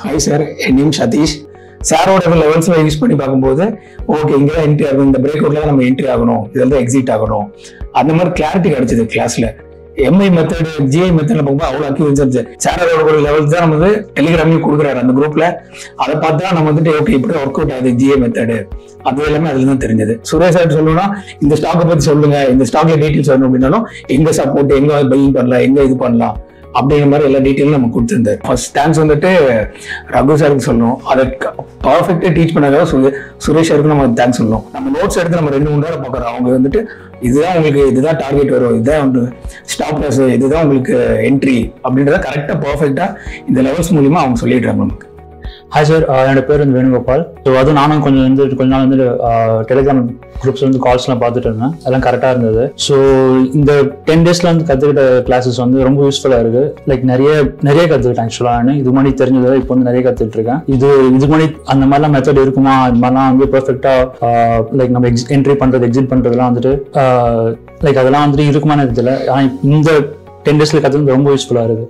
Hi sir, என் name Satish. சாரோட லெவல்ஸ்ல use பண்ணி பார்க்கும்போது ஓகே இங்கே தான் என்ட்ரி ஆகணும், இந்த பிரேக் அவுட்ல தான் நம்ம என்ட்ரி ஆகணும், இதில் தான் எக்ஸிட் ஆகணும், அந்த மாதிரி கிளாரிட்டி கிடைச்சது கிளாஸ்ல. எம்ஐ மெத்தட் ஜிஐ மெத்தட்ல பார்க்கும்போது அவ்வளோ அக்யூரன்ஸ் இருந்துச்சு. சாரோட ஒரு லெவல்ஸ் தான் நம்ம டெலிகிராம்லையும் கொடுக்குறாரு அந்த குரூப்ல. அதை பார்த்தா நம்ம ஓகே இப்படி ஒர்க் அவுட் ஆகுது ஜிஐ மெத்தடு, அது எல்லாமே அதுல தான் தெரிஞ்சது. சுரேஷ் சார் சொல்லணும்னா இந்த ஸ்டாக்கை பத்தி சொல்லுங்க, இந்த ஸ்டாக்ல டீட்டெயில்ஸ் வரணும் அப்படின்னாலும் எங்க சப்போர்ட், எங்க பையிங் பண்ணலாம், எங்க இது பண்ணலாம் அப்படிங்கிற மாதிரி எல்லா டீட்டெயிலும் நம்ம கொடுத்துருந்தாரு. ஃபர்ஸ்ட் தேங்க்ஸ் ரகு சாருக்கு சொல்லணும். அதை பர்ஃபெக்டா டீச் பண்ணாத சுரேஷ் சாருக்கு நம்ம தேங்க்ஸ் சொல்லணும். நம்ம நோட்ஸ் எடுத்து நம்ம 2-3 நேரம் பார்க்குறோம். அவங்க இதுதான் உங்களுக்கு இதுதான் டார்கெட் வரும், இதுதான் ஸ்டாப் லாஸ், இதுதான் உங்களுக்கு என்ட்ரி அப்படின்றத கரெக்டா பர்ஃபெக்டா இந்த லெவல்ஸ் மூலியமா அவங்க சொல்லிடுறாங்க நமக்கு. ஹாய் சார், என்னோட பேர் வேணுகோபால். ஸோ அதுவும் நானும் கொஞ்ச நாள் டெலிகிராம் குரூப்ஸ் கால்ஸ்லாம் பார்த்துட்டு இருந்தேன். அதெல்லாம் கரெக்டாக இருந்தது. ஸோ இந்த 10 daysல கற்றுக்கிட்ட கிளாஸஸ் ரொம்ப யூஸ்ஃபுல்லாக இருக்கு. லைக் நிறைய கற்றுக்கிட்டேன். ஆக்சுவலாக இது மாதிரி தெரிஞ்சதை இப்போ நிறைய கற்றுட்டு இருக்கேன். இது மாதிரி அந்த மாதிரிலாம் மெத்தட் இருக்குமா, இது மாதிரிலாம் பெர்ஃபெக்டா லைக் நம்ம என்ட்ரி பண்றது எக்ஸிட் பண்றதுலாம் லைக் அதெல்லாம் இருக்குமான்னு தெரியல. ஆனால் இந்த 10 daysல கற்றுக்கிறது ரொம்ப யூஸ்ஃபுல்லாக இருக்கு.